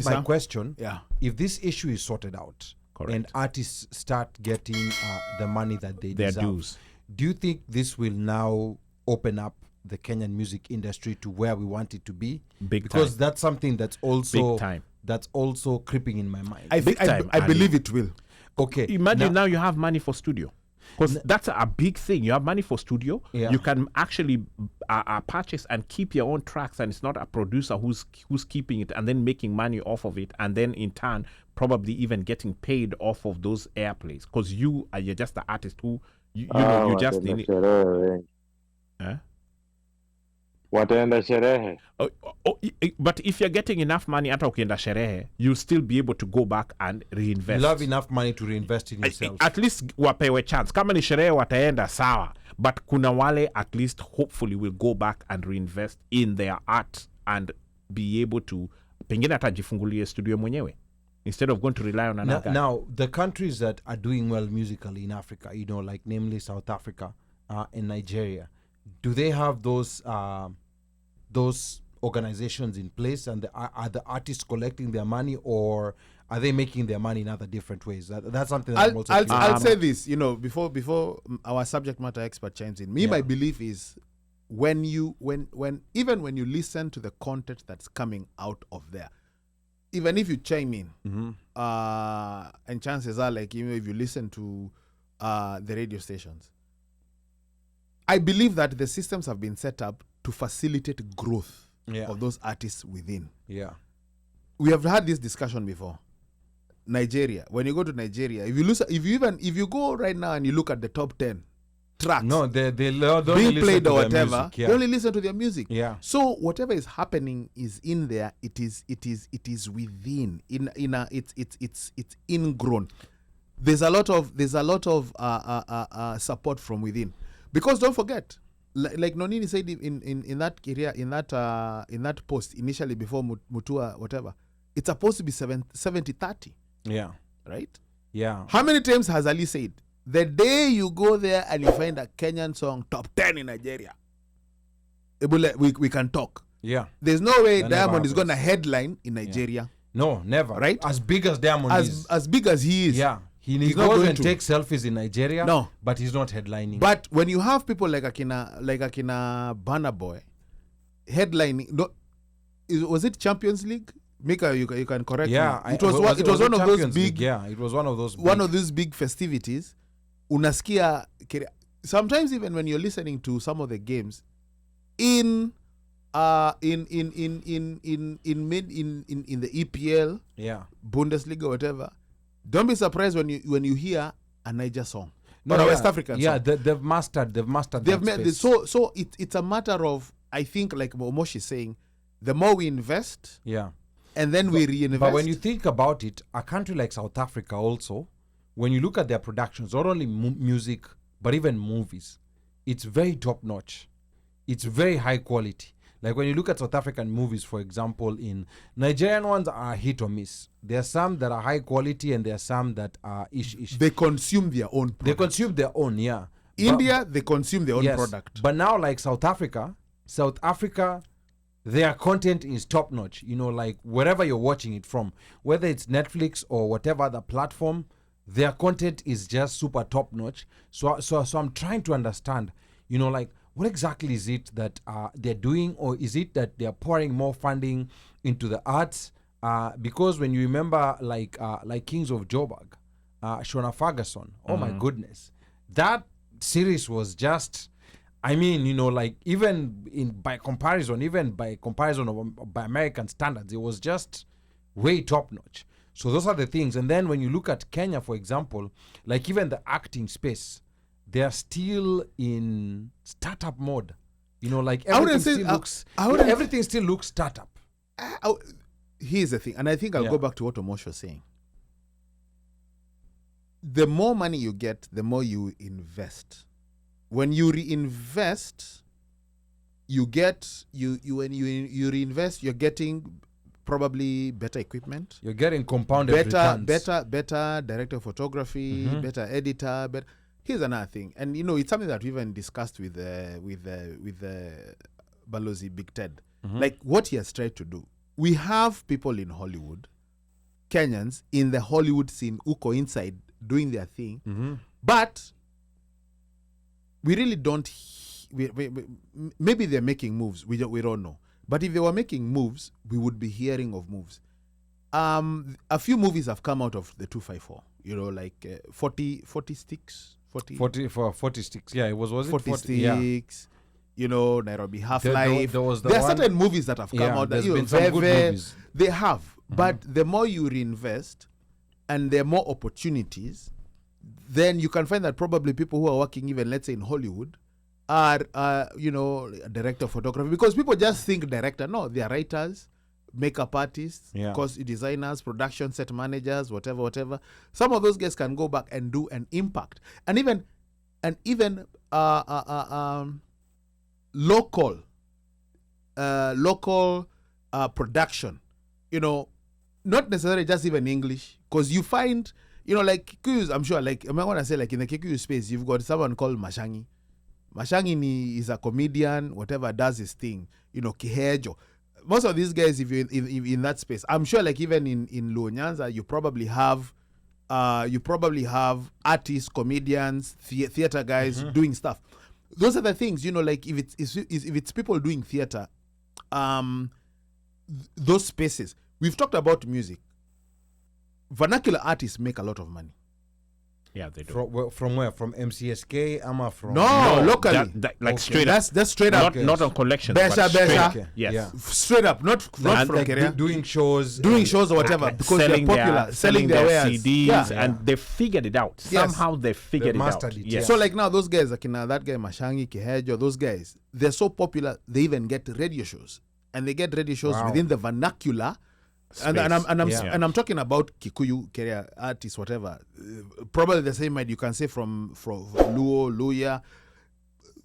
My question, yeah, if this issue is sorted out, correct, and artists start getting the money that they their deserve, dues, do you think this will now open up the Kenyan music industry to where we want it to be? Big because time. that's something that's also Big time. that's also creeping in my mind. I believe it will. Okay, Imagine now you have money for studio. Because that's a big thing. You have money for studio. Yeah. You can actually purchase and keep your own tracks, and it's not a producer who's keeping it and then making money off of it, and then in turn probably even getting paid off of those airplays. Because you're just the artist who you just need. Wataenda sherehe. But if you're getting enough money, hata ukienda sherehe, you'll still be able to go back and reinvest. You have enough money to reinvest in yourself. At least wapewe chance. Kama ni sherehe wataenda sawa, but kuna wale at least hopefully will go back and reinvest in their art and be able to pengine hata jifungulie studio mwenyewe instead of going to rely on another guy. Now, the countries that are doing well musically in Africa, like namely South Africa and Nigeria, do they have those organizations in place, and are the artists collecting their money, or are they making their money in other different ways? That's something that I'll say this, before our subject matter expert chimes in. My belief is when you listen to the content that's coming out of there, even if you chime in, and chances are, like, if you listen to the radio stations, I believe that the systems have been set up to facilitate growth of those artists within. Yeah. We have had this discussion before. Nigeria. When you go to Nigeria, if you go right now and you look at the top 10 tracks, they being played or whatever, music, they only listen to their music. Yeah. So whatever is happening is in there. It is within. It's ingrown. There's a lot of support from within. Because don't forget, like Nonini said in that area, in that post initially before Mutua whatever, it's supposed to be 70-30. Yeah. Right? Yeah. How many times has Ali said, the day you go there and you find a Kenyan song top 10 in Nigeria, we can talk. Yeah. There's no way Diamond is going to headline in Nigeria. Yeah. No, never. Right? As big as Diamond is. As big as he is. Yeah. He he's goes not going and to take selfies in Nigeria. No. But he's not headlining. But when you have people like Akina Burna Boy headlining, was it Champions League? Mika, you can correct me. It was one of those big. League? Yeah, it was one of those. One of these big festivities. Unasikia. Sometimes even when you're listening to some of the games, in the EPL, Bundesliga, whatever, don't be surprised when you hear a Niger song. No, a West African song. Yeah, they've mastered that space. So it's a matter of, I think, like Omosh is saying, the more we invest, and then we reinvest. But when you think about it, a country like South Africa also, when you look at their productions, not only music, but even movies, it's very top-notch. It's very high quality. Like when you look at South African movies, for example, in Nigerian ones are hit or miss. There are some that are high quality and there are some that are ish. They consume their own product. They consume their own, yeah. India, they consume their own product. But now, like South Africa, their content is top-notch. Like wherever you're watching it from, whether it's Netflix or whatever other platform, their content is just super top-notch. So I'm trying to understand, like, what exactly is it that they're doing, or is it that they're pouring more funding into the arts? Because when you remember, like Kings of Joburg, Shona Ferguson, oh my goodness, that series was just, like even by comparison by American standards, it was just way top notch. So those are the things. And then when you look at Kenya, for example, like even the acting space, they are still in startup mode. Like everything still looks startup. Here's the thing, and I think I'll go back to what Omosh was saying. The more money you get, the more you invest. When you reinvest, when you reinvest, you're getting probably better equipment, You're getting compounded returns. better director of photography, better editor. But here's another thing, and it's something that we even discussed with Balozi Big Ted. Like what he has tried to do. We have people in Hollywood, Kenyans in the Hollywood scene who go inside doing their thing, but we really don't. Maybe they're making moves. We don't know. But if they were making moves, we would be hearing of moves. A few movies have come out of the 254. Like 40 sticks. 40 sticks. Yeah, it was it 40 40 sticks. Nairobi Half-Life. There are certain movies that have come out. There's been some good movies. They have. But the more you reinvest and there are more opportunities, then you can find that probably people who are working even, let's say, in Hollywood are, director of photography. Because people just think director. No, they are writers, makeup artists, costume designers, production set managers, whatever. Some of those guys can go back and do an impact. And even local production, not necessarily just even English, because you find, like Kikuyus, I'm sure, like, I'm going to say, like, in the Kikuyu space, you've got someone called Mashangi. Mashangi is a comedian, whatever, does his thing, Kihejo. Most of these guys, if you're in that space, I'm sure, like, even in Luo Nyanza, you probably have artists, comedians, theater guys doing stuff. Those are the things, like, if it's people doing theater, those spaces. We've talked about music. Vernacular artists make a lot of money. Yeah, they do. From where? From MCSK? From no, locally. Like straight up. That's straight up. Not on collections. Besha. Okay. Yes. Yeah. Straight up. Not from like Kenya. doing shows. Or whatever. Because they're popular. Selling their wares. CDs. And they figured it out. Somehow they figured it out. Yes. So like now those guys, like that guy Mashangi, Kihejo, those guys, they're so popular, they even get radio shows. And they get radio shows within the vernacular. And I'm talking about Kikuyu, Keria artists, whatever. Probably the same you can say from Luo, Luya.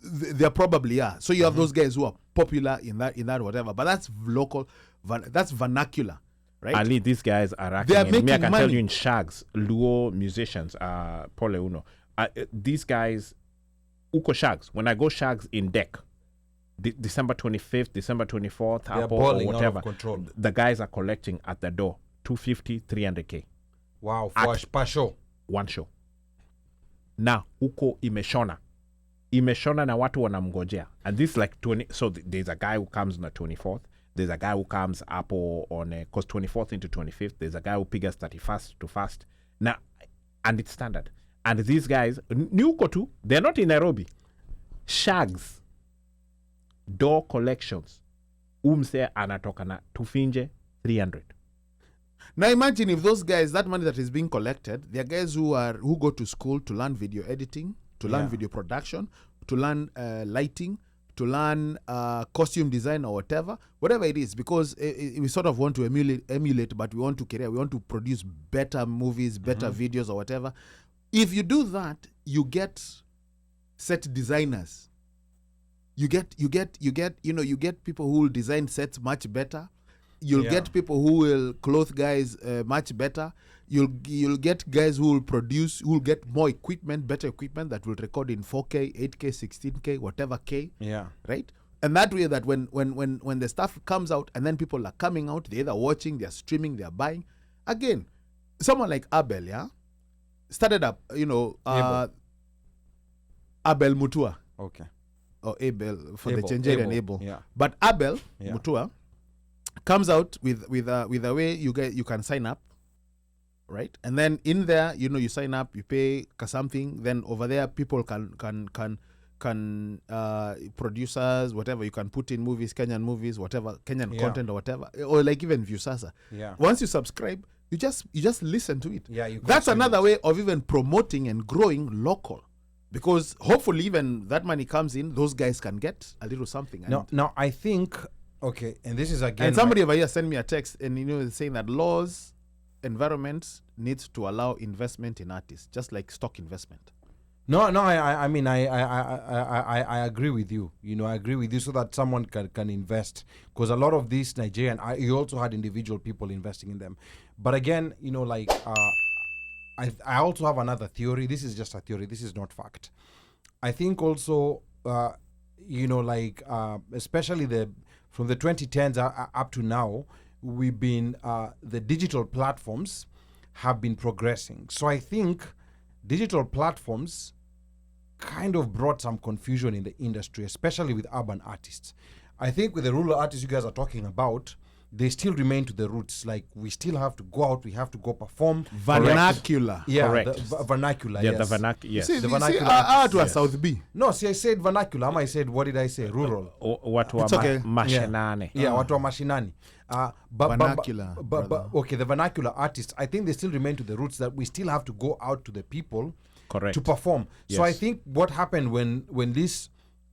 They're probably So you have those guys who are popular in that whatever. But that's local, that's vernacular, right? Ali, these guys are actually. They are making I can money. tell you in Shags, Luo musicians, Pole Uno. These guys, Uko Shags. When I go Shags in Deck. December 25th, December 24th, or whatever. The guys are collecting at the door 250, 300K. Wow, per show. One show. Na huko imeshona na watu wanamngojea. And this like 20. So there's a guy who comes on the 24th. There's a guy who comes up on because 24th into 25th. There's a guy who figures 31st to first. Now, and it's standard. And these guys, Nuko too, they're not in Nairobi. Shags. Door collections. Umse anatoka na tufinje 300. Now imagine if those guys, that money that is being collected, they're guys who go to school to learn video editing, to learn video production, to learn lighting, to learn costume design or whatever it is, because we sort of want to emulate, but we want to produce better movies, better videos or whatever. If you do that, you get set designers. You get people who will design sets much better. You'll get people who will clothe guys much better. You'll get guys who will get more equipment, better equipment that will record in 4K, 8K, 16K, whatever K. Yeah. Right? And that way that when the stuff comes out and then people are coming out, they're either watching, they're streaming, they're buying. Again, someone like Abel, started up, Abel Mutua. Okay. Or Abel for the Chenjerian Abel. Yeah. But Abel Mutua comes out with a way you can sign up, right? And then in there, you sign up, you pay something. Then over there, people can producers, whatever, you can put in movies, Kenyan movies, whatever, Kenyan content or whatever, or like even Viusasa. Yeah. Once you subscribe, you just listen to it. Yeah. That's another way of even promoting and growing local. Because hopefully even that money comes in, those guys can get a little something. Now I think, okay, and this is again... And somebody over here sent me a text and, saying that laws, environment needs to allow investment in artists, just like stock investment. No, I mean, I agree with you. I agree with you so that someone can invest, because a lot of these Nigerian, you also had individual people investing in them. But again, I also have another theory. This is just a theory. This is not fact. I think also, especially from the 2010s up to now, we've been the digital platforms have been progressing. So I think digital platforms kind of brought some confusion in the industry, especially with urban artists. I think with the rural artists you guys are talking about, they still remain to the roots. Like, we still have to go out, we have to go perform. Vernacular. Yeah, Correct. the vernacular. Yeah, yes. the vernacular. You Yes. see, The you see, vernacular to a artists, South B. No, see, I said vernacular. I said, what did I say? Rural. What It's okay. mashinani. Yeah, watu wa mashinani. Vernacular, But brother. okay, the vernacular artists, I think they still remain to the roots, that we still have to go out to the people Correct. to perform. So I Yes. think what happened when this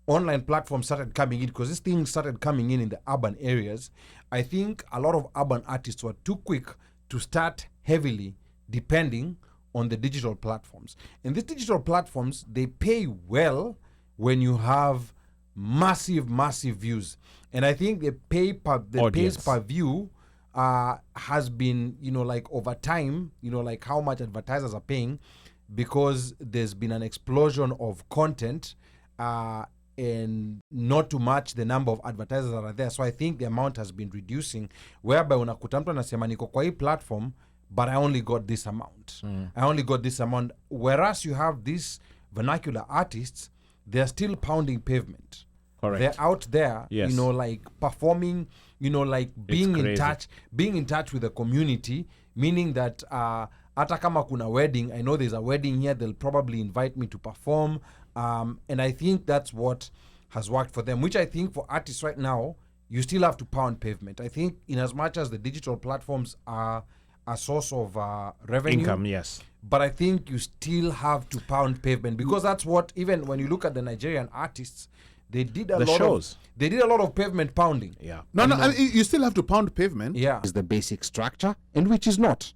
online platform started coming in, because this thing started coming in the urban areas, I think a lot of urban artists were too quick to start heavily depending on the digital platforms. And these digital platforms, they pay well when you have massive views. And I think the pays Audience. per view has been, over time, like how much advertisers are paying, because there's been an explosion of content and not to match the number of advertisers that are there. So I think the amount has been reducing, whereby unakuta mtu anasema niko kwa hii platform but I only got this amount. I only got this amount. Whereas you have these vernacular artists, they're still pounding pavement. Correct. They're out there, Yes. like performing, like being in touch with the community, meaning that hata kama kuna wedding, I know there's a wedding here, they'll probably invite me to perform. And I think that's what has worked for them, which I think for artists right now, you still have to pound pavement. I think in as much as the digital platforms are a source of revenue, Income, yes. but I think you still have to pound pavement, because that's what, even when you look at the Nigerian artists, they did a lot of pavement pounding. Yeah. No, I mean, you still have to pound pavement. Yeah. Is the basic structure, and which is not.